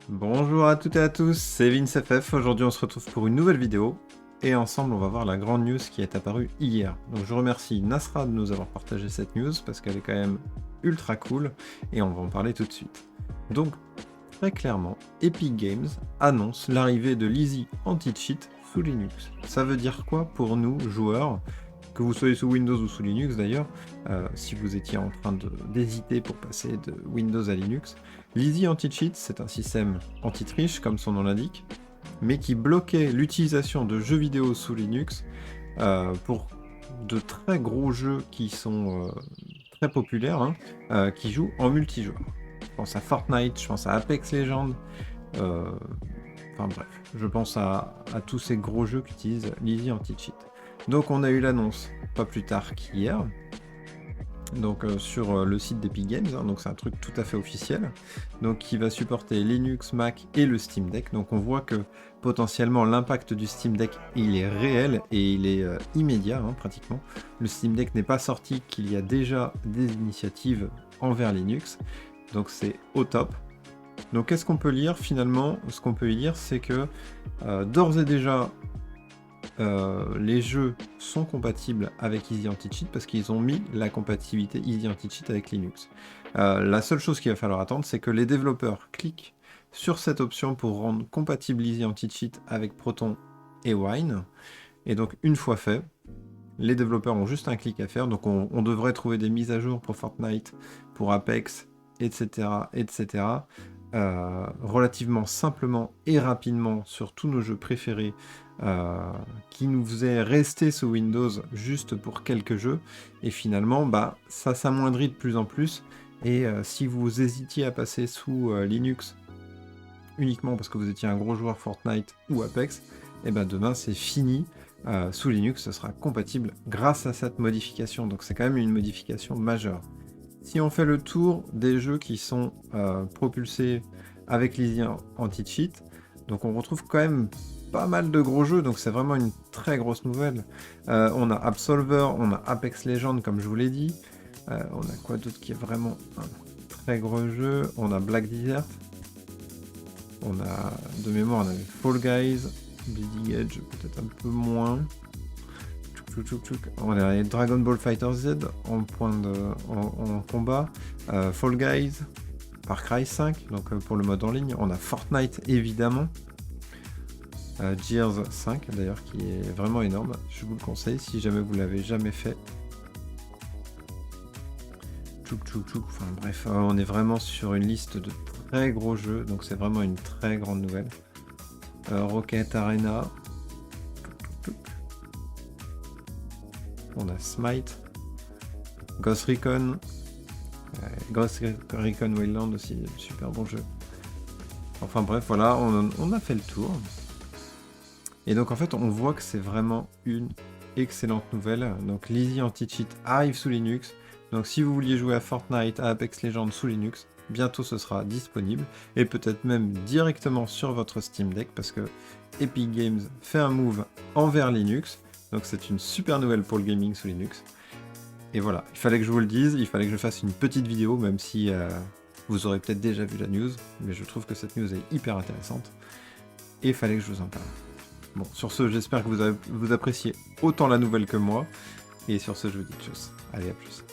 Bonjour à toutes et à tous, c'est VinceFF. Aujourd'hui, on se retrouve pour une nouvelle vidéo et ensemble, on va voir la grande news qui est apparue hier. Donc, je remercie Nasra de nous avoir partagé cette news parce qu'elle est quand même ultra cool et on va en parler tout de suite. Donc, très clairement, Epic Games annonce l'arrivée de l'Easy Anti-Cheat sous Linux. Ça veut dire quoi pour nous, joueurs, que vous soyez sous Windows ou sous Linux d'ailleurs, si vous étiez en train d'hésiter pour passer de Windows à Linux? L'Easy Anti-Cheat, c'est un système anti-triche, comme son nom l'indique, mais qui bloquait l'utilisation de jeux vidéo sous Linux pour de très gros jeux qui sont très populaires, qui jouent en multijoueur. Je pense à Fortnite, je pense à Apex Legends, enfin bref, je pense à tous ces gros jeux qui utilisent l'Easy Anti-Cheat. Donc on a eu l'annonce pas plus tard qu'hier, donc sur le site d'Epic Games, donc c'est un truc tout à fait officiel, donc qui va supporter Linux, Mac et le Steam Deck. Donc on voit que potentiellement l'impact du Steam Deck il est réel et il est immédiat pratiquement. Le Steam Deck n'est pas sorti qu'il y a déjà des initiatives envers Linux, donc c'est au top. Donc qu'est-ce qu'on peut lire finalement? Ce qu'on peut y lire, c'est que d'ores et déjà les jeux sont compatibles avec Easy Anti-Cheat parce qu'ils ont mis la compatibilité Easy Anti-Cheat avec Linux. La seule chose qu'il va falloir attendre, c'est que les développeurs cliquent sur cette option pour rendre compatible Easy Anti-Cheat avec Proton et Wine. Et donc, une fois fait, les développeurs ont juste un clic à faire. Donc, on devrait trouver des mises à jour pour Fortnite, pour Apex, etc. Relativement simplement et rapidement sur tous nos jeux préférés qui nous faisaient rester sous Windows juste pour quelques jeux, et finalement ça s'amoindrit de plus en plus, et si vous hésitiez à passer sous Linux uniquement parce que vous étiez un gros joueur Fortnite ou Apex, et demain c'est fini. Sous Linux ce sera compatible grâce à cette modification, donc c'est quand même une modification majeure. Si on fait le tour des jeux qui sont propulsés avec l'Easy Anti-Cheat, donc on retrouve quand même pas mal de gros jeux, donc c'est vraiment une très grosse nouvelle. On a Absolver, on a Apex Legends comme je vous l'ai dit, on a quoi d'autre qui est vraiment un très gros jeu, on a Black Desert, on a de mémoire on avait Fall Guys, Bleeding Edge peut-être un peu moins. On a Dragon Ball Fighter Z en combat, Fall Guys, Far Cry 5, donc pour le mode en ligne, on a Fortnite évidemment, Gears 5 d'ailleurs qui est vraiment énorme, je vous le conseille si jamais vous l'avez jamais fait. Enfin bref, on est vraiment sur une liste de très gros jeux, donc c'est vraiment une très grande nouvelle. Rocket Arena. On a Smite, Ghost Recon Wildland aussi, super bon jeu. Enfin bref, voilà, on a fait le tour. Et donc en fait, on voit que c'est vraiment une excellente nouvelle. Donc l'Easy Anti-Cheat arrive sous Linux. Donc si vous vouliez jouer à Fortnite, à Apex Legends sous Linux, bientôt ce sera disponible. Et peut-être même directement sur votre Steam Deck, parce que Epic Games fait un move envers Linux. Donc c'est une super nouvelle pour le gaming sous Linux. Et voilà, il fallait que je vous le dise, il fallait que je fasse une petite vidéo, même si vous aurez peut-être déjà vu la news, mais je trouve que cette news est hyper intéressante. Et il fallait que je vous en parle. Bon, sur ce, j'espère que vous appréciez autant la nouvelle que moi. Et sur ce, je vous dis tchuss. Allez, à plus.